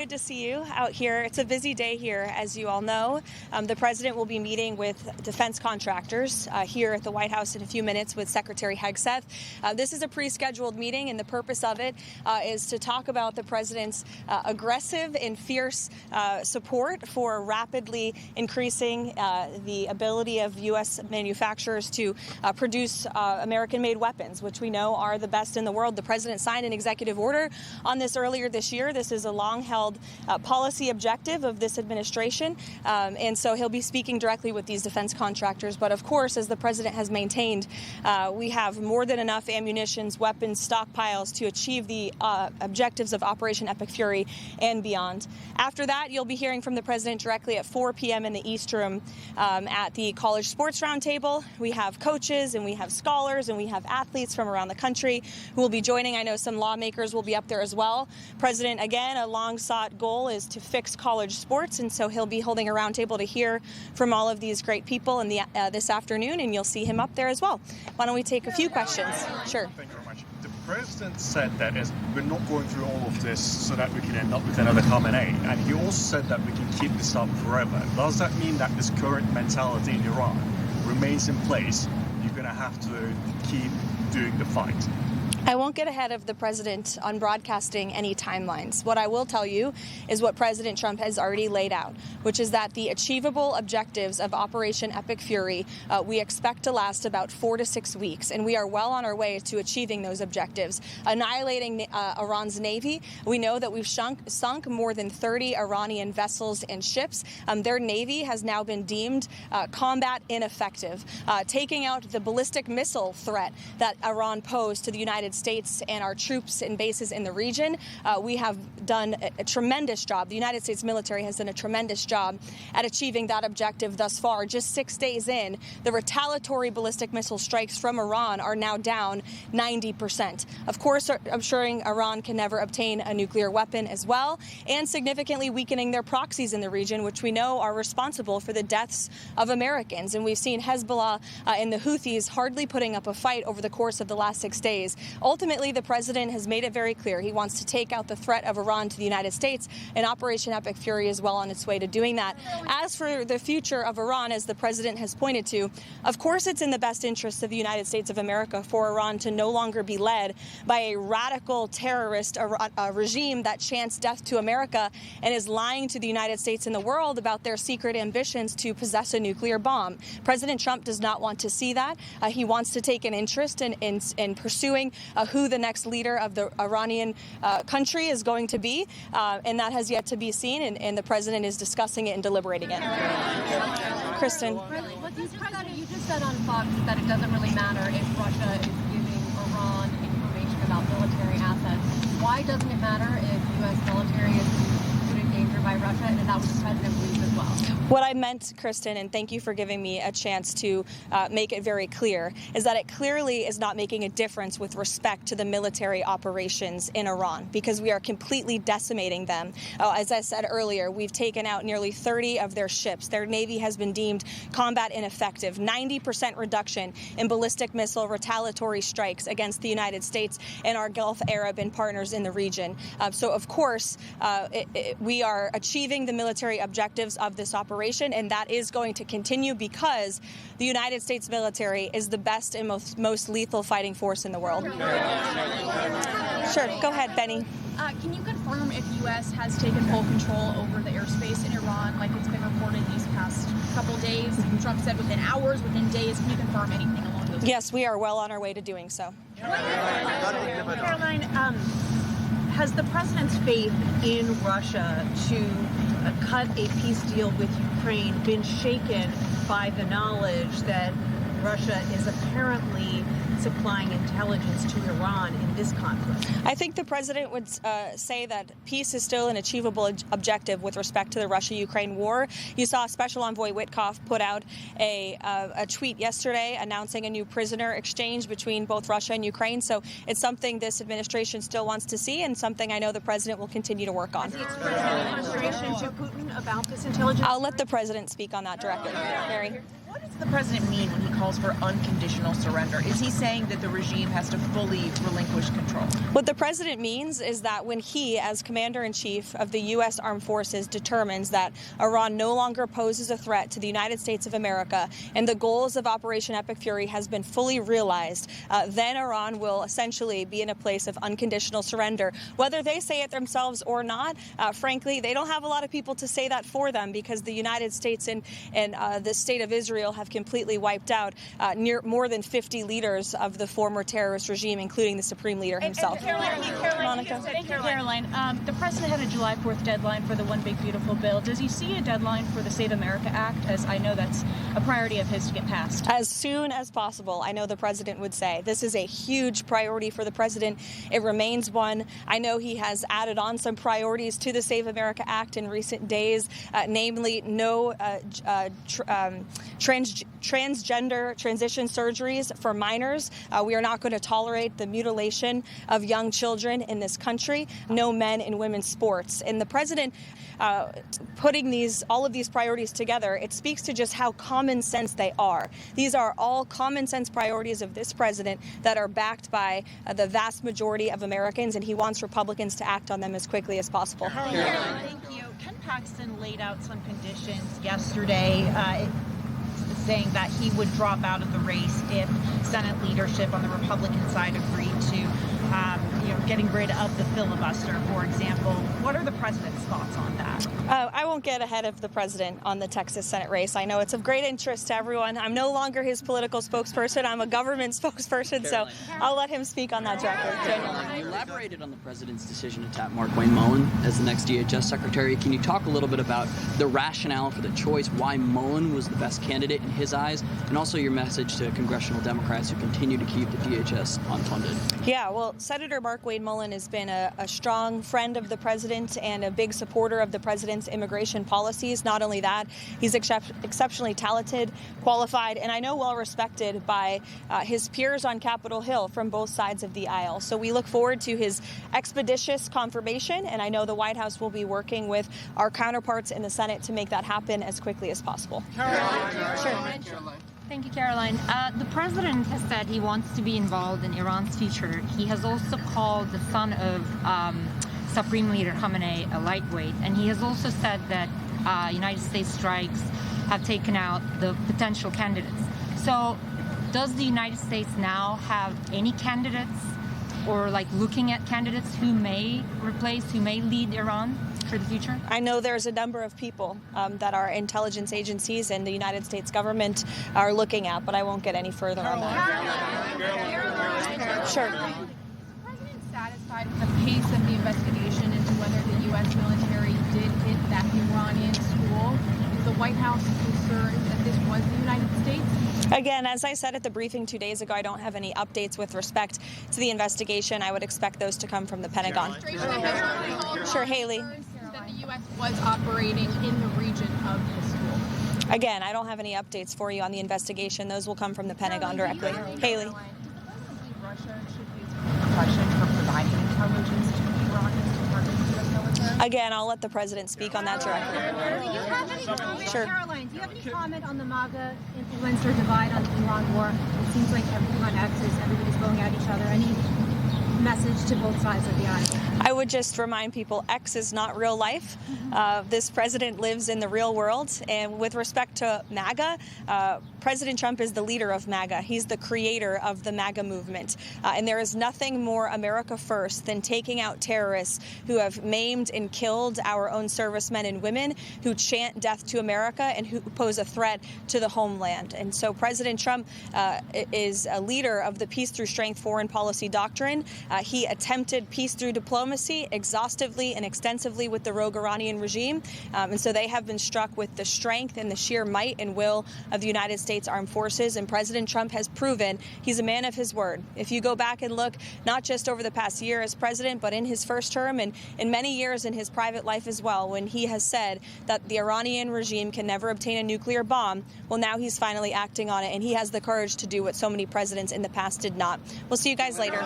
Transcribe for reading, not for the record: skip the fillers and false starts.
Good to see you out here. It's a busy day here, as you all know. The president will be meeting with defense contractors here at the White House in a few minutes with Secretary Hegseth. This is a pre-scheduled meeting, and the purpose of it is to talk about the president's aggressive and fierce support for rapidly increasing the ability of U.S. manufacturers to produce American-made weapons, which we know are the best in the world. The president signed an executive order on this earlier this year. This is a long-held policy objective of this administration, and so he'll be speaking directly with these defense contractors. But of course, as the president has maintained, we have more than enough ammunition, weapons, stockpiles to achieve the objectives of Operation Epic Fury and beyond. After that, you'll be hearing from the president directly at 4 p.m. in the East Room at the College Sports Roundtable. We have coaches and we have scholars and we have athletes from around the country who will be joining. I know some lawmakers will be up there as well. President, again, a long-sought goal is to fix college sports, and so he'll be holding a roundtable to hear from all of these great people in this afternoon, and you'll see him up there as well. Why don't we take a few questions? Sure. Thank you very much. The president said that we're not going through all of this so that we can end up with another Khamenei, and he also said that we can keep this up forever. Does that mean that this current mentality in Iran remains in place? You're going to have to keep doing the fight. I won't get ahead of the president on broadcasting any timelines. What I will tell you is what President Trump has already laid out, which is that the achievable objectives of Operation Epic Fury we expect to last about 4 to 6 weeks, and we are well on our way to achieving those objectives. Annihilating Iran's navy, we know that we've sunk more than 30 Iranian vessels and ships. Their navy has now been deemed combat ineffective, taking out the ballistic missile threat that Iran posed to the United States and our troops and bases in the region. We have done a tremendous job. The United States military has done a tremendous job at achieving that objective thus far. Just 6 days in, the retaliatory ballistic missile strikes from Iran are now down 90%. Of course, ensuring Iran can never obtain a nuclear weapon as well, and significantly weakening their proxies in the region, which we know are responsible for the deaths of Americans. And we've seen Hezbollah and the Houthis hardly putting up a fight over the course of the last 6 days. Ultimately, the president has made it very clear he wants to take out the threat of Iran to the United States, and Operation Epic Fury is well on its way to doing that. As for the future of Iran, as the president has pointed to, of course it's in the best interest of the United States of America for Iran to no longer be led by a radical terrorist regime that chants death to America and is lying to the United States and the world about their secret ambitions to possess a nuclear bomb. President Trump does not want to see that. He wants to take an interest in pursuing who the next leader of the Iranian country is going to be, and that has yet to be seen, and the president is discussing it and deliberating it. Kristen. You just said on Fox that it doesn't really matter if Russia is giving Iran information about military assets. Why doesn't it matter if U.S. military is put in danger by Russia, and is that what the president believes as well? What I meant, Kristen, and thank you for giving me a chance to make it very clear, is that it clearly is not making a difference with respect to the military operations in Iran, because we are completely decimating them. As I said earlier, we've taken out nearly 30 of their ships. Their navy has been deemed combat ineffective. 90% reduction in ballistic missile retaliatory strikes against the United States and our Gulf Arab and partners in the region. So, of course, we are achieving the military objectives of this operation, and that is going to continue because the United States military is the best and most lethal fighting force in the world. Sure, go ahead, Benny. Can you confirm if U.S. has taken full control over the airspace in Iran, like it's been reported these past couple days? Trump said within hours, within days. Can you confirm anything along those lines? Yes, we are well on our way to doing so. Karoline, has the president's faith in Russia to cut a peace deal with Ukraine been shaken by the knowledge that Russia is apparently supplying intelligence to Iran in this conflict? I think the president would say that peace is still an achievable objective with respect to the Russia-Ukraine war. You saw Special Envoy Witkoff put out a tweet yesterday announcing a new prisoner exchange between both Russia and Ukraine. So it's something this administration still wants to see, and something I know the president will continue to work on. Has he expressed any frustration to Putin about this intelligence? I'll let the president speak on that directly. Mary. What does the president mean when he calls for unconditional surrender? Is he saying saying that the regime has to fully relinquish control? What the president means is that when he, as commander-in-chief of the U.S. Armed Forces, determines that Iran no longer poses a threat to the United States of America and the goals of Operation Epic Fury has been fully realized, then Iran will essentially be in a place of unconditional surrender. Whether they say it themselves or not, frankly, they don't have a lot of people to say that for them, because the United States and the state of Israel have completely wiped out more than 50 leaders of the former terrorist regime, including the supreme leader himself. Monica. Thank you, Caroline. The president had a July 4th deadline for the One Big Beautiful Bill. Does he see a deadline for the Save America Act, as I know that's a priority of his to get passed? As soon as possible, I know the president would say. This is a huge priority for the president. It remains one. I know he has added on some priorities to the Save America Act in recent days, namely no transgender transition surgeries for minors. We are not going to tolerate the mutilation of young children in this country. No men in women's sports. And the president putting all of these priorities together, it speaks to just how common sense they are. These are all common sense priorities of this president that are backed by the vast majority of Americans, and he wants Republicans to act on them as quickly as possible. Thank you. Ken Paxton laid out some conditions yesterday, saying that he would drop out of the race if Senate leadership on the Republican side agreed to getting rid of the filibuster, for example. What are the president's thoughts on that? I won't get ahead of the president on the Texas Senate race. I know it's of great interest to everyone. I'm no longer his political spokesperson. I'm a government spokesperson, Caroline. So I'll let him speak on that directly. You elaborated on the president's decision to tap Markwayne Mullin as the next DHS secretary. Can you talk a little bit about the rationale for the choice, why Mullin was the best candidate in his eyes, and also your message to congressional Democrats who continue to keep the DHS unfunded? Yeah, well, Senator Markwayne Mullin has been a strong friend of the president and a big supporter of the president's immigration policies. Not only that, he's exceptionally talented, qualified, and I know well respected by his peers on Capitol Hill from both sides of the aisle. So we look forward to his expeditious confirmation, and I know the White House will be working with our counterparts in the Senate to make that happen as quickly as possible. Caroline. Thank you, Caroline. The president has said he wants to be involved in Iran's future. He has also called the son of Supreme Leader Khamenei a lightweight, and he has also said that United States strikes have taken out the potential candidates. So does the United States now have any candidates, or looking at candidates who may lead Iran for the future? I know there's a number of people that our intelligence agencies and the United States government are looking at, but I won't get any further on that. Sure. Is the president satisfied with the pace of the investigation into whether the U.S. military did hit that Iranian school? Is the White House concerned that this was the United States? Again, as I said at the briefing 2 days ago, I don't have any updates with respect to the investigation. I would expect those to come from the Pentagon. Sure, Haley. That the U.S. was operating in the region of the school. Again, I don't have any updates for you on the investigation. Those will come from the Pentagon directly. Haley. Russia should use repression for providing intelligence to the Iranians to target the U.S. military? Again, I'll let the president speak on that directly. Do you have any comment, Sure. Caroline, do you have any comment on the MAGA influencer divide on the Iran war? It seems like everyone X's, everybody's going at each other. Any message to both sides of the aisle? I would just remind people, X is not real life. This president lives in the real world. And with respect to MAGA, President Trump is the leader of MAGA. He's the creator of the MAGA movement. And there is nothing more America first than taking out terrorists who have maimed and killed our own servicemen and women, who chant death to America and who pose a threat to the homeland. And so President Trump is a leader of the peace through strength foreign policy doctrine. He attempted peace through diplomacy exhaustively and extensively with the rogue Iranian regime. And so they have been struck with the strength and the sheer might and will of the United States Armed Forces. And President Trump has proven he's a man of his word. If you go back and look, not just over the past year as president, but in his first term and in many years in his private life as well, when he has said that the Iranian regime can never obtain a nuclear bomb, well, now he's finally acting on it. And he has the courage to do what so many presidents in the past did not. We'll see you guys later.